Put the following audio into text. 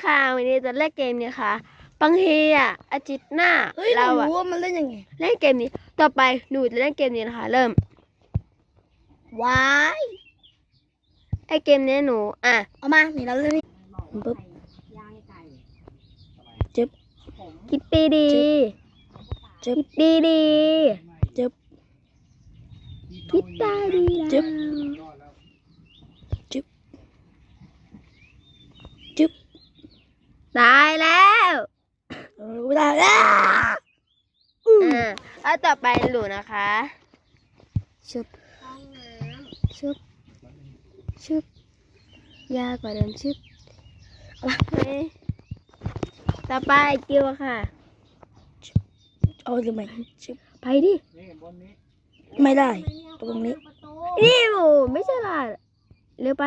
ค่ะวันนี้จะเล่นเกมนี้ค่ะบางทีอาทิตย์หน้าเรารู้ว่ามันเล่นยังไงเล่นเกมนี้ต่อไปหนูจะเล่นเกมนี้นะคะเริ่มว้าย ไอเกมนี้หนูเอามานี่เราเล่นปุ๊บจึ๊บ คิดดีดี จึ๊บ คิดดีดี จึ๊บ คิดตาดี จึ๊บ จึ๊บ จึ๊บ ตายแล้ว รู้ได้แล้ว แล้วต่อไปหนูนะคะชุบชุบชุบยากกว่าเดิมชุบต่อไปกิวค่ะ เอาหรือไม่จึ๊บ ไปดิ ไม่ได้ตรงนี้ นี่โหไม่ฉลาดเร็วไป